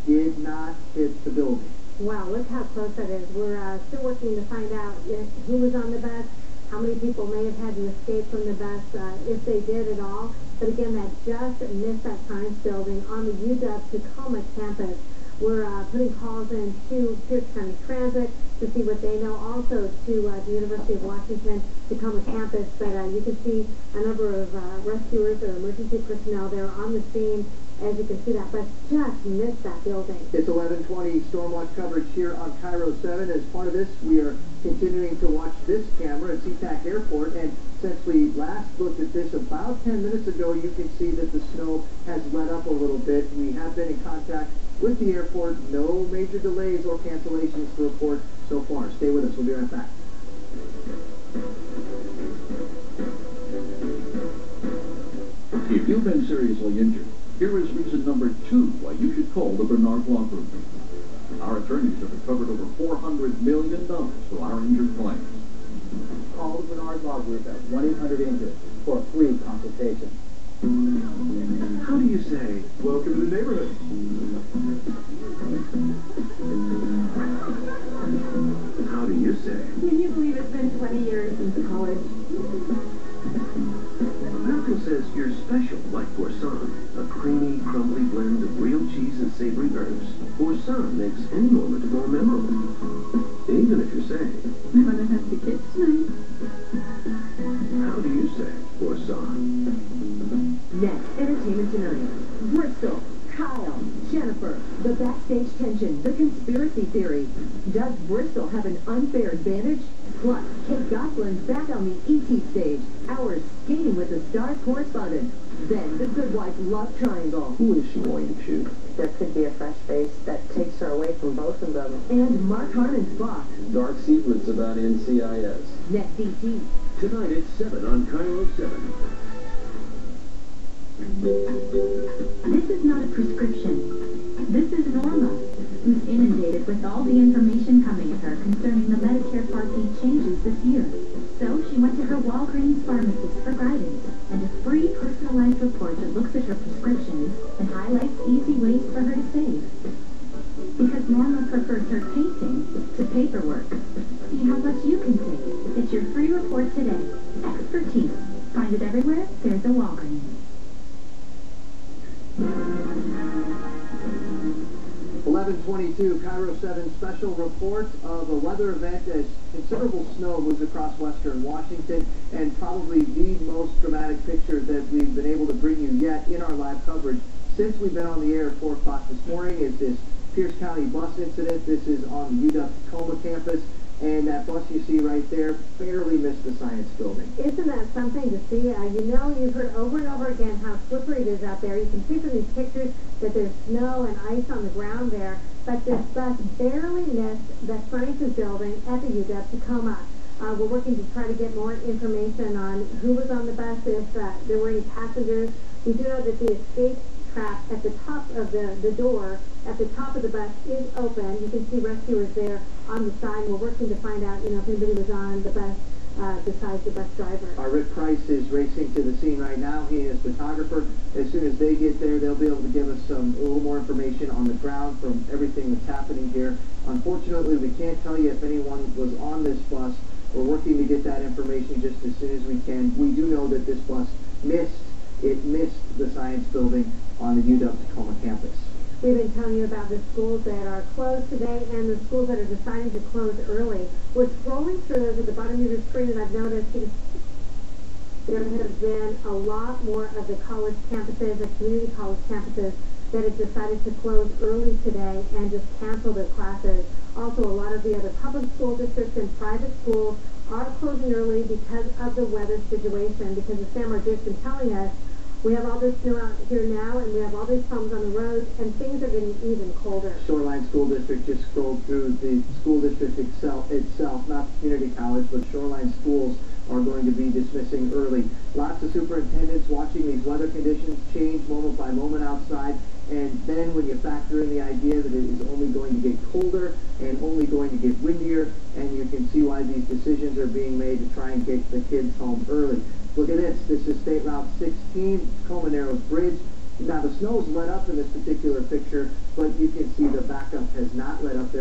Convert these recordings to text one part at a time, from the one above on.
did not hit the building. Wow, look how close that is. We're still working to find out who was on the bus, how many people may have had to escape from the bus, if they did at all. But again, that just missed that science building on the UW-Tacoma campus. We're putting calls in to Pierce County Transit to see what they know, also to the University of Washington Tacoma campus. But you can see a number of rescuers or emergency personnel there on the scene. As you can see, that bus just missed that building. It's 11:20 Stormwatch coverage here on Cairo 7. As part of this, we are continuing to watch this camera at SeaTac Airport. And since we last looked at this about 10 minutes ago, you can see that the snow has let up a little bit. We have been in contact with the airport. No major delays or cancellations to report so far. Stay with us. We'll be right back. If you've been seriously injured, here is reason number 2 why you should call the Bernard Law Group. Our attorneys have recovered over $400 million for our injured claims. Call the Bernard Law Group at 1-800-INJURED for a free consultation. How do you say, welcome to the neighborhood? How do you say? Can you believe it's been 20 years since college? Malcolm says you're special, like Boursin, a creamy, crumbly blend of real cheese and savory herbs. Boursin makes any moment more memorable, even if you're saying, I'm gonna have the kids tonight. how do you say Boursin? Next, entertainment tonight. Bristol, Kyle, Jennifer, the backstage tension, the conspiracy theory. Does Bristol have an unfair advantage? Plus, Kate Gosselin's back on the ET stage. Hours skating with the Stars correspondent. Then, the Good Wife love triangle. Who is she going to choose? There could be a fresh face that takes her away from both of them. And Mark Harmon's boss. Dark secrets about NCIS. Next ET. Tonight at 7 on Cairo 7. This is not a prescription. This is Norma, who's inundated with all the information coming at her concerning the Medicare Part D changes this year. So she went to her Walgreens pharmacist for guidance and a free personalized report that looks at her prescriptions and highlights easy ways for her to save. Because Norma prefers her painting to paperwork. See how much you can save. It's your free report today. Expertise. Find it everywhere there's a Walgreens. 11:22 Cairo 7 special report of a weather event as considerable snow moves across western Washington, and probably the most dramatic picture that we've been able to bring you yet in our live coverage since we've been on the air at 4 o'clock this morning is this Pierce County bus incident. This is on the UW-Tacoma campus, and that bus you see right there barely missed the science building. Isn't that something to see? You've heard over and over again how slippery it is out there. You can see from these pictures that there's snow and ice on the ground there, but this bus barely missed the sciences building at the UW-Tacoma. We're working to try to get more information on who was on the bus, if there were any passengers. We do know that the escape trap at the top of the door at the top of the bus is open. You can see rescuers there on the side. We're working to find out, if anybody was on the bus besides the bus driver. Rick Price is racing to the scene right now. He and his photographer. As soon as they get there, they'll be able to give us a little more information on the ground from everything that's happening here. Unfortunately, we can't tell you if anyone was on this bus. We're working to get that information just as soon as we can. We do know that this bus missed the science building on the UW-Tacoma campus. We've been telling you about the schools that are closed today and the schools that are deciding to close early. We're scrolling through those at the bottom of your screen, and I've noticed there have been a lot more of the college campuses, the community college campuses, that have decided to close early today and just cancel their classes. Also, a lot of the other public school districts and private schools are closing early because of the weather situation, because as Sam has just been telling us, we have all this snow out here now, and we have all these problems on the roads, and things are getting even colder. Shoreline School District just scrolled through the school district itself, not community college, but Shoreline schools are going to be dismissing early. Lots of superintendents watching these weather conditions change moment by moment outside, and then when you factor in the idea that it is only going to get colder and only going to get windier, and you can see why these decisions are being made to try and get the kids home early. Look at this. This is State Route 16, Tacoma Narrows Bridge. Now, the snow's let up in this particular picture, but you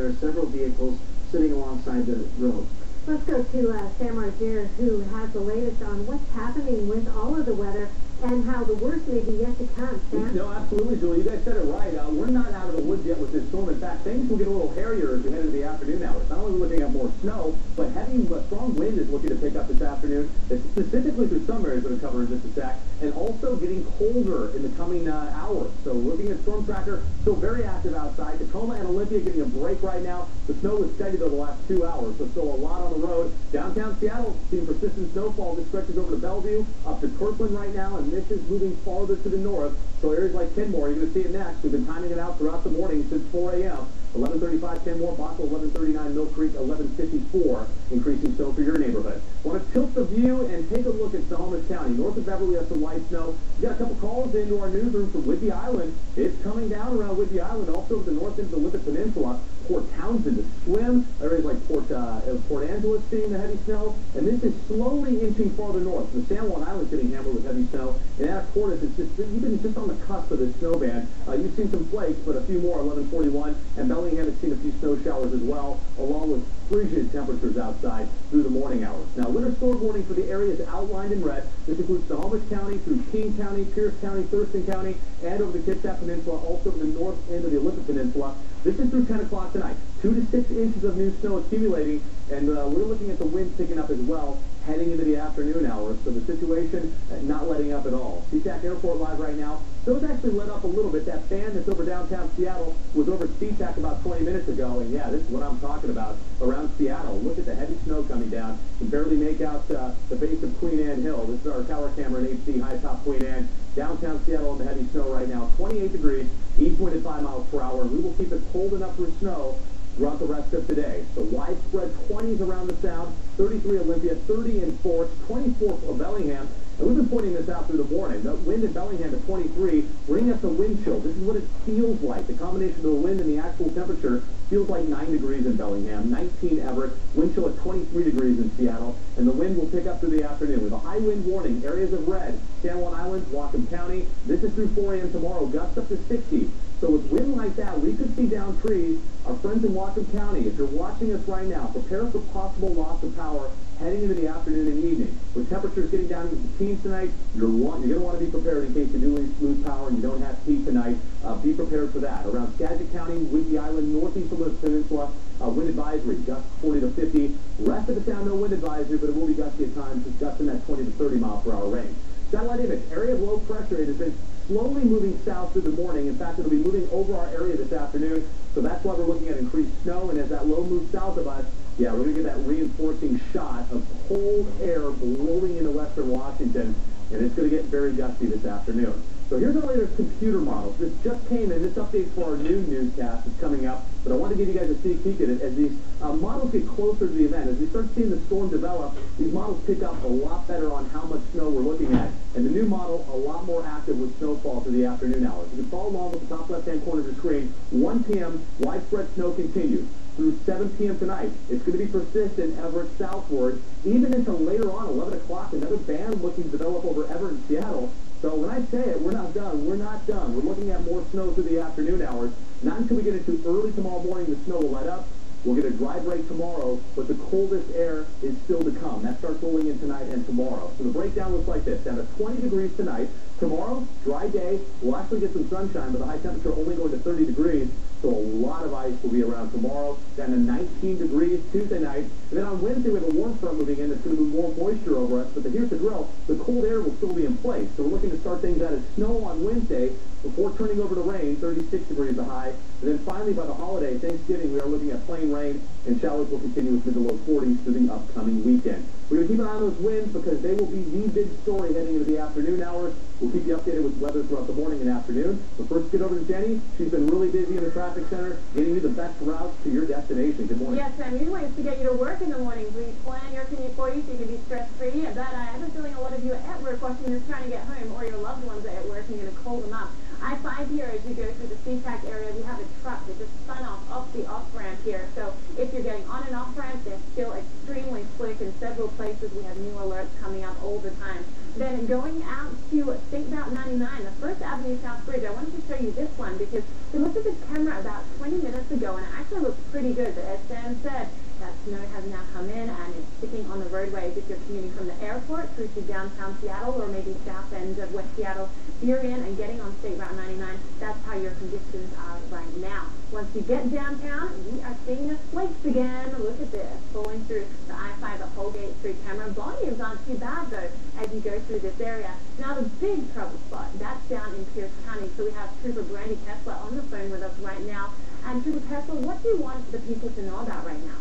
there are several vehicles sitting alongside the road. Let's go to Sam Margera, who has the latest on what's happening with all of the weather and how the worst may be yet to come. Sam? No, absolutely, Julie. You guys said it right. We're not out of the woods yet with this storm. In fact, things will get a little hairier as we head into the afternoon hours. Not only are we looking at more snow, but heavy, strong wind is looking to pick up this afternoon, specifically through some areas that are covered in just a sec, and also getting colder in the coming hours. So looking at Storm Tracker, still very active outside. Tacoma and Olympia getting a break right now. The snow was steady, though, the last 2 hours, so still a lot on the road. Downtown Seattle, seeing persistent snowfall. This stretches over to Bellevue, up to Kirkland right now, and this is moving farther to the north. So areas like Kenmore, you're going to see it next. We've been timing it out throughout the morning since 4 a.m. 11:35 Kenmore, Bothell 11:39 Mill Creek, 11:54 increasing snow for your neighborhood. Want to tilt the view and take a look at Snohomish County. North of Beverly has some light snow. We got a couple calls into our newsroom from Whidbey Island. It's coming down around Whidbey Island, also to the north into the Lippet Peninsula. Port Townsend to swim. Areas like Port Angeles seeing the heavy snow. And this is slowly inching farther north. The San Juan Island's getting hammered with heavy snow. And Anacortes, it's just, you've been just on the cusp of this snow band. You've seen some flakes, but a few more, 11:41. And Bellingham has seen a few snow showers as well, along with frigid temperatures outside through the morning hours. Now, winter storm warning for the areas outlined in red. This includes Snohomish County through King County, Pierce County, Thurston County, and over the Kitsap Peninsula, also the north end of the Olympic Peninsula. This is through 10 o'clock tonight. 2 to 6 inches of new snow accumulating, and we're looking at the winds picking up as well heading into the afternoon hours. So the situation not letting up at all. SeaTac Airport live right now. Those actually let up a little bit. That fan that's over downtown Seattle was over SeaTac about 20 minutes ago, and yeah, this is what I'm talking about around Seattle. Look at the heavy snow coming down. You can barely make out the base of Queen Anne Hill. This is our tower camera in HD, high top Queen Anne. Downtown Seattle in the heavy snow right now, 28 degrees, east wind at 5 miles per hour. We will keep it cold enough for snow throughout the rest of today. So widespread 20s around the Sound, 33 Olympia, 30 in Forks, 24 for Bellingham. And we've been pointing this out through the morning. The wind in Bellingham at 23, bringing us a wind chill. This is what it feels like. The combination of the wind and the actual temperature feels like 9 degrees in Bellingham, 19 Everett, wind chill at 23 degrees in Seattle, and the wind will pick up through the afternoon with a high wind warning. Areas of red, San Juan Island, Whatcom County. This is through 4 a.m. tomorrow, gusts up to 60. So with wind like that, we could see down trees. Our friends in Whatcom County, if you're watching us right now, prepare for possible loss of power heading into the afternoon and evening. With temperatures getting down into the teens tonight, you're going to want to be prepared in case you do lose power and you don't have heat tonight. Be prepared for that. Around Skagit County, Whidbey Island, northeast of the peninsula, wind advisory, gusts 40 to 50. Rest of the Sound, no wind advisory, but it will be gusty at times, just gusts in that 20 to 30 mile per hour range. Satellite image, area of low pressure. It has been slowly moving south through the morning. In fact, it'll be moving over our area this afternoon, so that's why we're looking at increased snow. And as that low moves south of us, yeah, we're going to get that reinforcing shot of cold air blowing into western Washington, and it's going to get very gusty this afternoon. So here's our latest computer models. This just came in. This update for our new newscast is coming up, but I want to give you guys a sneak peek at it. As these models get closer to the event, as we start seeing the storm develop, these models pick up a lot better on how much snow we're looking at, and the new model a lot more active with snowfall through the afternoon hours. You can follow along with the top left-hand corner of your screen. 1 p.m., widespread snow continues. Through 7 p.m. tonight, it's going to be persistent Everett southward, even until later on, 11 o'clock, another band looking to develop over Everett and Seattle. So when I say it, we're not done. We're not done. We're looking at more snow through the afternoon hours. Not until we get into early tomorrow morning, the snow will let up. We'll get a dry break tomorrow, but the coldest air is still to come. That starts rolling in tonight and tomorrow. So the breakdown looks like this. Down to 20 degrees tonight. Tomorrow, dry day. We'll actually get some sunshine, but the high temperature only going to 30 degrees. So a lot of ice will be around tomorrow. Down to 19 degrees Tuesday night. And then on Wednesday, we have a warm front moving in that's going to move more moisture over us. But here's the drill. The cold air will still be in place. So we're looking to start things out as snow on Wednesday before turning over to rain, 36 degrees the high. And then finally, by the holiday, Thanksgiving, we are looking at plain rain, and showers will continue with mid to low 40s through the upcoming weekend. We're going to keep an eye on those winds because they will be the big story heading into the afternoon hours. We'll keep you updated with weather throughout the morning and afternoon. But first, get over to Jenny. She's been really busy in the traffic center, getting you the best routes to your destination. Good morning. Yes, Sam. Usually it's to get you to work in the mornings. We plan your commute for you so you can be stress-free. But I have a feeling a lot of you are at work watching this trying to get home, or your loved ones are at work and you're going to call them up. I-5 here, as you go through the C-track area, we have a truck that just spun off the off-ramp here. So if you're getting on and off-ramp, they're still extremely slick in several places. We have new alerts coming up all the time. Then going out to State Route 99, the First Avenue South Bridge, I wanted to show you this one because we looked at this camera about 20 minutes ago and it actually looks pretty good. But as Sam said, that snow has now come in and it's sticking on the roadways. If you're commuting from the airport through to downtown Seattle or maybe south end of West Seattle, veer in and getting on State Route 99, that's how your conditions are right now. Once you get downtown, we are seeing the flakes again. Look at this, flowing through the I-5 at Holgate Street camera. Volumes aren't too bad though as you go through this area. Now the big trouble spot, that's down in Pierce County. So we have Trooper Brandy Kessler on the phone with us right now. And Trooper Kessler, what do you want the people to know about right now?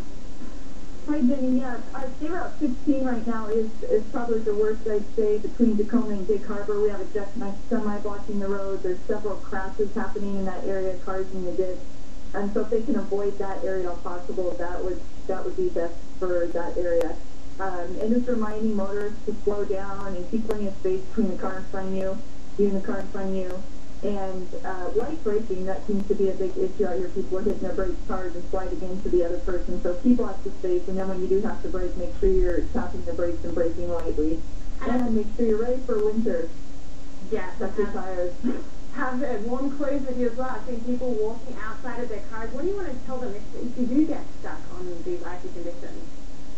Hi, Jenny. Yeah, State Route 16 right now is probably the worst, I'd say, between Tacoma and Gig Harbor. We have a jet semi blocking the road. There's several crashes happening in that area, cars in the ditch. And so if they can avoid that area if possible, that would be best for that area. And just reminding motorists to slow down and keep plenty of space between the car in front of you and the car in front of you. And light braking, that seems to be a big issue out here. People are hitting their brakes hard and sliding into the other person. So keep lots of space, and then when you do have to brake, make sure you're tapping the brakes and braking lightly. And make sure you're ready for winter. Yes. Check your tires. Have warm clothes with you as well. I've seen people walking outside of their cars. What do you want to tell them if you do get stuck on these icy conditions?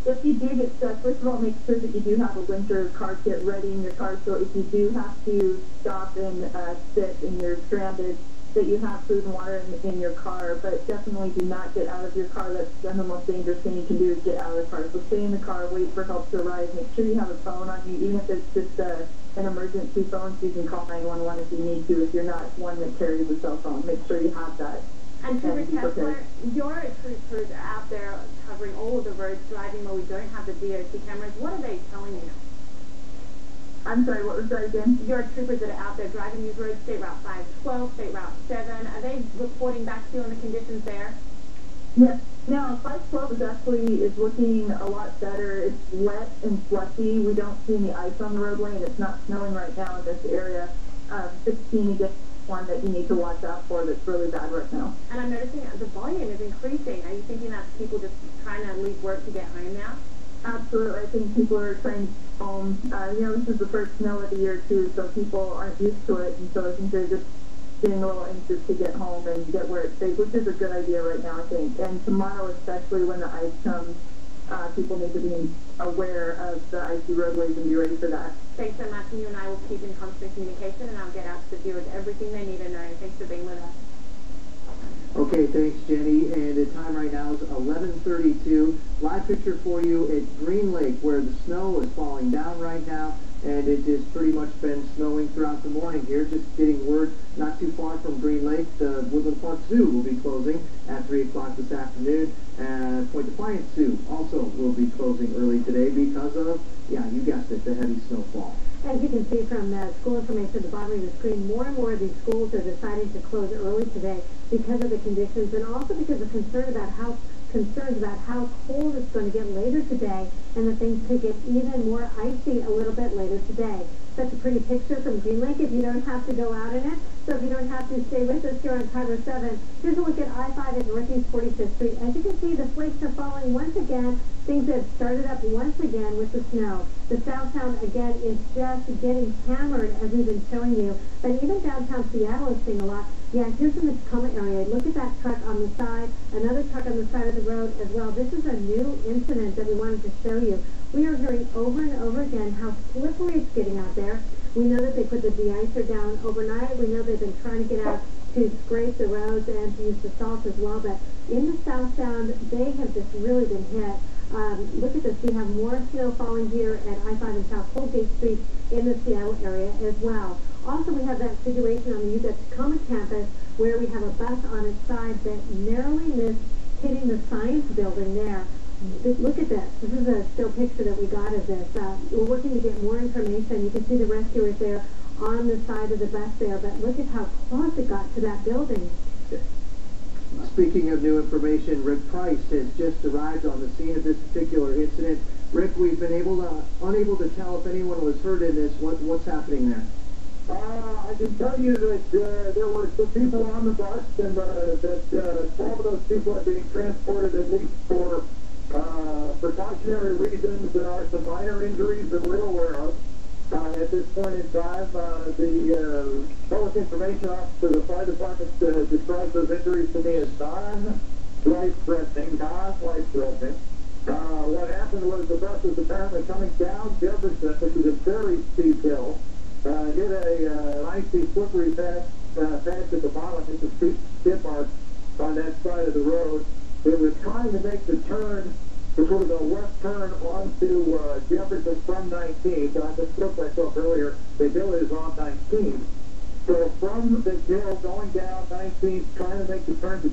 If you do get stuck, first of all, make sure that you do have a winter car kit ready in your car. So if you do have to stop and sit and you're stranded, that you have food and water in your car. But definitely do not get out of your car. That's the most dangerous thing you can do is get out of the car. So stay in the car, wait for help to arrive. Make sure you have a phone on you, even if it's just an emergency phone, so you can call 911 if you need to. If you're not one that carries a cell phone, make sure you have that. And Trooper Kessler, your troopers are out there covering all of the roads, driving where we don't have the DOT cameras. What are they telling you? I'm sorry, what was that again? Your troopers that are out there driving these roads, State Route 512, State Route 7, are they reporting back to you on the conditions there? Yes. Now, 512 is looking a lot better. It's wet and slushy. We don't see any ice on the roadway, and it's not snowing right now in this area. 16 again. One that you need to watch out for that's really bad right now. And I'm noticing the volume is increasing. Are you thinking that's people just trying to leave work to get home now? Absolutely. I think people are trying to get home. This is the first snow of the year, too, so people aren't used to it, and so I think they're just getting a little anxious to get home and get where it's safe, which is a good idea right now, I think. And tomorrow, especially when the ice comes, people need to be aware of the icy roadways and be ready for that. Thanks so much, and you and I will keep in constant communication, and I'll get out to the viewers everything they need to know. Thanks for being with us. Okay, thanks, Jenny. And the time right now is 11:32. Live picture for you at Green Lake, where the snow is falling down right now, and it has pretty much been snowing throughout the morning here. Just getting word not too far from Green Lake, the Woodland Park Zoo will be closing at 3 o'clock this afternoon. And Point Defiance Zoo also will be closing early today because of, yeah, you guessed it, the heavy snowfall. As you can see from the school information at the bottom of the screen, more and more of these schools are deciding to close early today because of the conditions and also because of concerns about how cold it's going to get later today and that things could get even more icy a little bit later today. That's a pretty picture from Green Lake if you don't have to go out in it. So if you don't have to stay with us here on Cairo 7, here's a look at I-5 at Northeast 45th Street. As you can see, the flakes are falling once again. Things have started up once again with the snow. The southbound, again, is just getting hammered, as we've been showing you. But even downtown Seattle is seeing a lot. Yeah, here's in the Tacoma area. Look at that truck on the side, another truck on the side of the road as well. This is a new incident that we wanted to show you. We are hearing over and over again how slippery it's getting out there. We know that they put the de-icer down overnight. We know they've been trying to get out to scrape the roads and to use the salt as well. But in the southbound, they have just really been hit. Look at this. We have more snow falling here at I-5 and South Holgate Street in the Seattle area as well. Also, we have that situation on the UW Tacoma campus where we have a bus on its side that narrowly missed hitting the science building there. Look at this. This is a still picture that we got of this. We're working to get more information. You can see the rescuers there on the side of the bus there, but look at how close it got to that building. Speaking of new information, Rick Price has just arrived on the scene of this particular incident. Rick, we've been unable to tell if anyone was hurt in this. What's happening there? I can tell you that there were some people on the bus, and that 12 of those people are being transported at least for precautionary reasons. There are some minor injuries that we're aware of. At this point in time, the public information officer of the fire department describes those injuries to me as non-life-threatening. What happened was the bus was apparently coming down Jefferson, which is a very steep hill, hit an icy, slippery patch at the bottom. It's a steep skid mark on that side of the road. It was trying to make the turn, sort of the left turn onto Jefferson from 19th. I misspoke myself earlier. The hill is on 19th. So from the hill going down 19th, trying to make the turn to